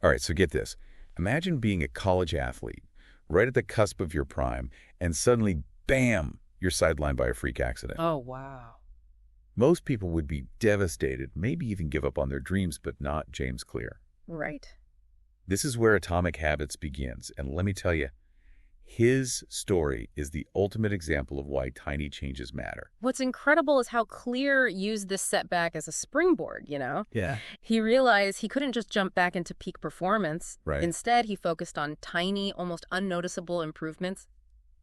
All right, so get this. Imagine being a college athlete, right at the cusp of your prime, and suddenly, bam, you're sidelined by a freak accident. Oh, wow. Most people would be devastated, maybe even give up on their dreams, but not James Clear. Right. This is where Atomic Habits begins, and let me tell you, his story is the ultimate example of why tiny changes matter. What's incredible is how Clear used this setback as a springboard, you know? Yeah. He realized he couldn't just jump back into peak performance. Right. Instead, he focused on tiny, almost unnoticeable improvements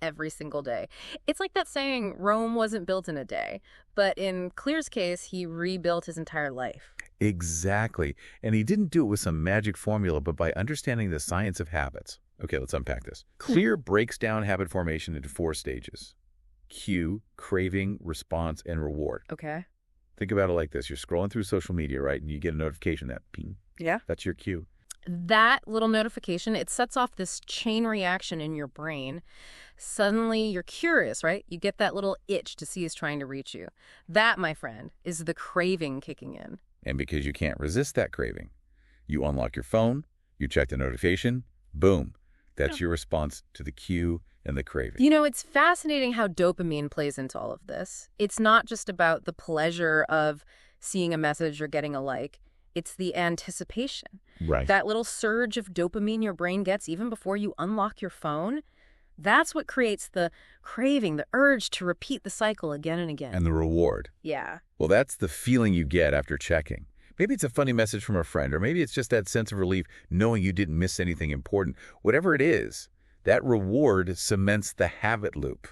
every single day. It's like that saying, Rome wasn't built in a day. But in Clear's case, he rebuilt his entire life. Exactly. And he didn't do it with some magic formula, but by understanding the science of habits. Okay, let's unpack this. Clear breaks down habit formation into 4 stages. Cue, craving, response, and reward. Okay. Think about it like this. You're scrolling through social media, right? And you get a notification, that ping. Yeah. That's your cue. That little notification, it sets off this chain reaction in your brain. Suddenly, you're curious, right? You get that little itch to see who's trying to reach you. That, my friend, is the craving kicking in. And because you can't resist that craving, you unlock your phone, you check the notification, boom. That's your response to the cue and the craving. You know, it's fascinating how dopamine plays into all of this. It's not just about the pleasure of seeing a message or getting a like. It's the anticipation. Right. That little surge of dopamine your brain gets even before you unlock your phone, that's what creates the craving, the urge to repeat the cycle again and again. And the reward. Yeah. Well, that's the feeling you get after checking. Maybe it's a funny message from a friend, or maybe it's just that sense of relief knowing you didn't miss anything important. Whatever it is, that reward cements the habit loop.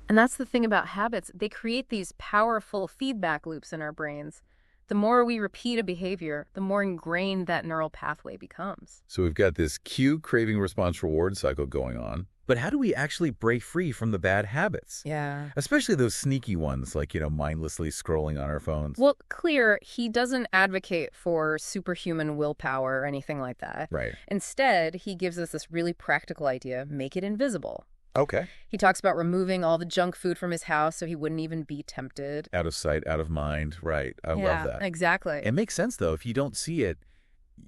And that's the thing about habits. They create these powerful feedback loops in our brains. The more we repeat a behavior, the more ingrained that neural pathway becomes. So we've got this cue, craving, response, reward cycle going on. But how do we actually break free from the bad habits? Yeah. Especially those sneaky ones, like, mindlessly scrolling on our phones. Well, Clear, he doesn't advocate for superhuman willpower or anything like that. Right. Instead, he gives us this really practical idea, make it invisible. Okay. He talks about removing all the junk food from his house so he wouldn't even be tempted. Out of sight, out of mind. Right. I love that. Exactly. It makes sense, though. If you don't see it,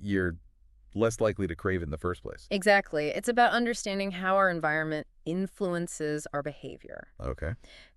you're less likely to crave it in the first place. Exactly. It's about understanding how our environment influences our behavior. Okay.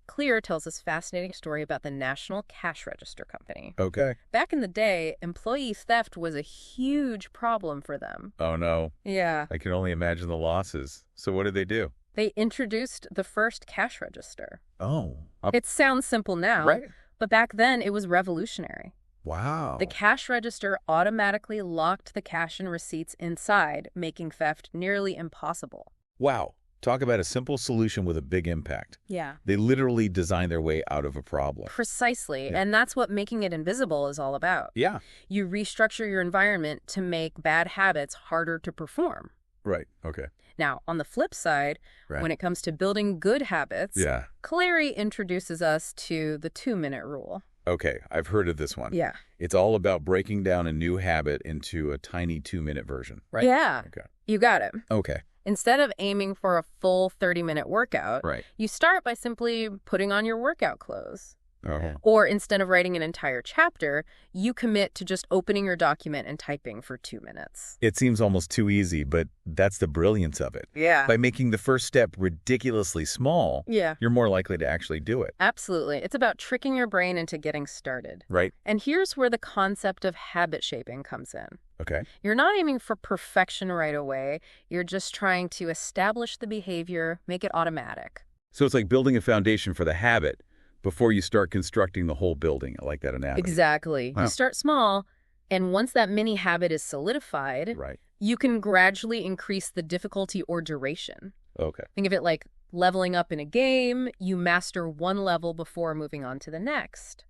Clear tells this fascinating story about the National Cash Register Company. Okay. Back in the day, employee theft was a huge problem for them. Oh, no. Yeah. I can only imagine the losses. So what did they do? They introduced the first cash register. Oh. It sounds simple now, Right. but back then it was revolutionary. Wow. The cash register automatically locked the cash and receipts inside, making theft nearly impossible. Wow. Talk about a simple solution with a big impact. Yeah. They literally designed their way out of a problem. Precisely. Yeah. And that's what making it invisible is all about. Yeah. You restructure your environment to make bad habits harder to perform. Right. Okay. Now, on the flip side, Right. when it comes to building good habits, Yeah. Cleary introduces us to the 2-minute rule. Okay. I've heard of this one. Yeah. It's all about breaking down a new habit into a tiny 2-minute version, right? Yeah. Okay. You got it. Okay. Instead of aiming for a full 30-minute workout, Right. you start by simply putting on your workout clothes. Oh. Or instead of writing an entire chapter, you commit to just opening your document and typing for 2 minutes. It seems almost too easy, but that's the brilliance of it. Yeah. By making the first step ridiculously small, Yeah. you're more likely to actually do it, Absolutely. It's about tricking your brain into getting started. right? And here's where the concept of habit shaping comes in. Okay. You're not aiming for perfection right away. You're just trying to establish the behavior, make it automatic. So it's like building a foundation for the habit before you start constructing the whole building. I like that analogy. Exactly. Wow. You start small, and once that mini habit is solidified, Right. you can gradually increase the difficulty or duration. Okay. Think of it like leveling up in a game. You master one level before moving on to the next.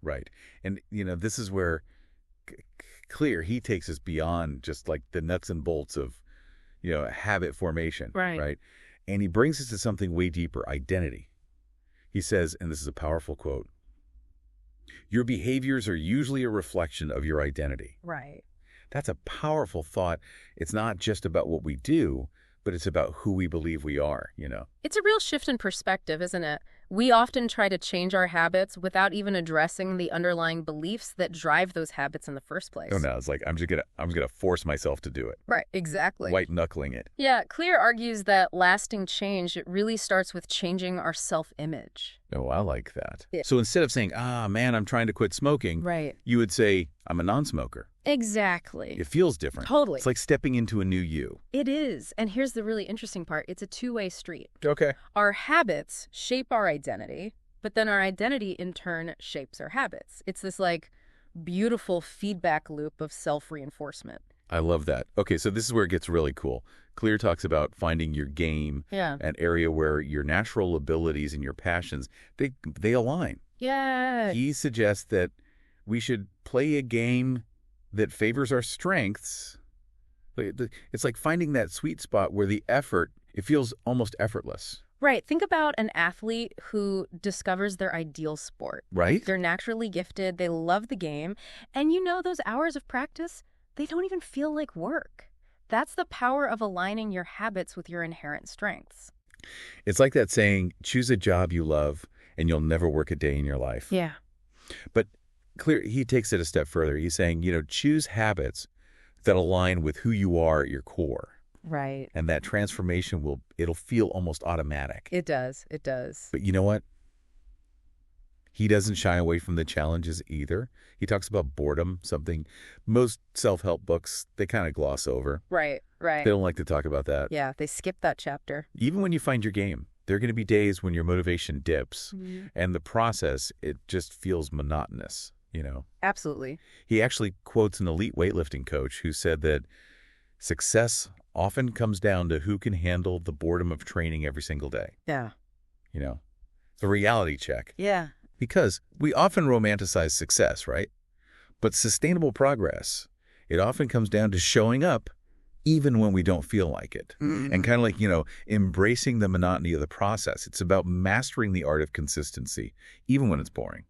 Right. And, this is where Clear, he takes us beyond just like the nuts and bolts of, habit formation. Right. Right. And he brings us to something way deeper, identity. He says, and this is a powerful quote, "Your behaviors are usually a reflection of your identity." Right. That's a powerful thought. It's not just about what we do, but it's about who we believe we are, It's a real shift in perspective, isn't it? We often try to change our habits without even addressing the underlying beliefs that drive those habits in the first place. Oh, no, it's like I'm just gonna force myself to do it. Right, exactly. White knuckling it. Yeah, Clear argues that lasting change, it really starts with changing our self-image. Oh, I like that. Yeah. So instead of saying, man, I'm trying to quit smoking, Right. you would say, I'm a non-smoker. Exactly. It feels different. Totally. It's like stepping into a new you. It is. And here's the really interesting part. It's a two-way street. Okay. Our habits shape our identity, but then our identity in turn shapes our habits. It's this like beautiful feedback loop of self-reinforcement. I love that. Okay, so this is where it gets really cool. Clear talks about finding your game, an area where your natural abilities and your passions, they align. Yeah. He suggests that we should play a game that favors our strengths. It's like finding that sweet spot where the effort, it feels almost effortless. Right. Think about an athlete who discovers their ideal sport. Right? They're naturally gifted. They love the game. And those hours of practice, they don't even feel like work. That's the power of aligning your habits with your inherent strengths. It's like that saying, choose a job you love and you'll never work a day in your life. Yeah. But Clear, he takes it a step further. He's saying, choose habits that align with who you are at your core. Right. And that transformation it'll feel almost automatic. It does. It does. But you know what? He doesn't shy away from the challenges either. He talks about boredom, something most self-help books, they kind of gloss over. Right. They don't like to talk about that. Yeah, they skip that chapter. Even when you find your game, there are going to be days when your motivation dips, and the process, it just feels monotonous, Absolutely. He actually quotes an elite weightlifting coach who said that success often comes down to who can handle the boredom of training every single day. Yeah. The reality check. Yeah. Because we often romanticize success, right? But sustainable progress, it often comes down to showing up even when we don't feel like it. And kind of like, embracing the monotony of the process. It's about mastering the art of consistency, even when it's boring.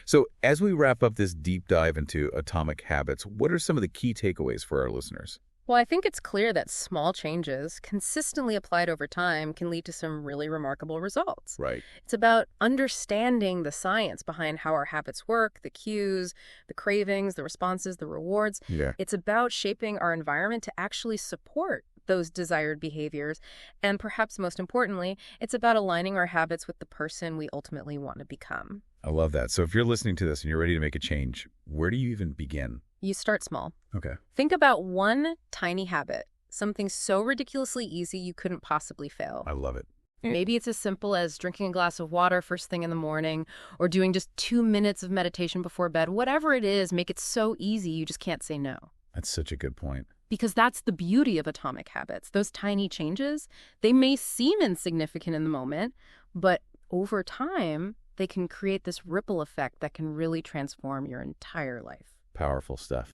So as we wrap up this deep dive into atomic habits, what are some of the key takeaways for our listeners? Well, I think it's clear that small changes, consistently applied over time, can lead to some really remarkable results. Right. It's about understanding the science behind how our habits work, the cues, the cravings, the responses, the rewards. Yeah. It's about shaping our environment to actually support those desired behaviors. And perhaps most importantly, it's about aligning our habits with the person we ultimately want to become. I love that. So if you're listening to this and you're ready to make a change, where do you even begin? You start small. Okay. Think about one tiny habit, something so ridiculously easy you couldn't possibly fail. I love it. Maybe it's as simple as drinking a glass of water first thing in the morning, or doing just 2 minutes of meditation before bed. Whatever it is, make it so easy you just can't say no. That's such a good point. Because that's the beauty of atomic habits. Those tiny changes, they may seem insignificant in the moment, but over time, they can create this ripple effect that can really transform your entire life. Powerful stuff.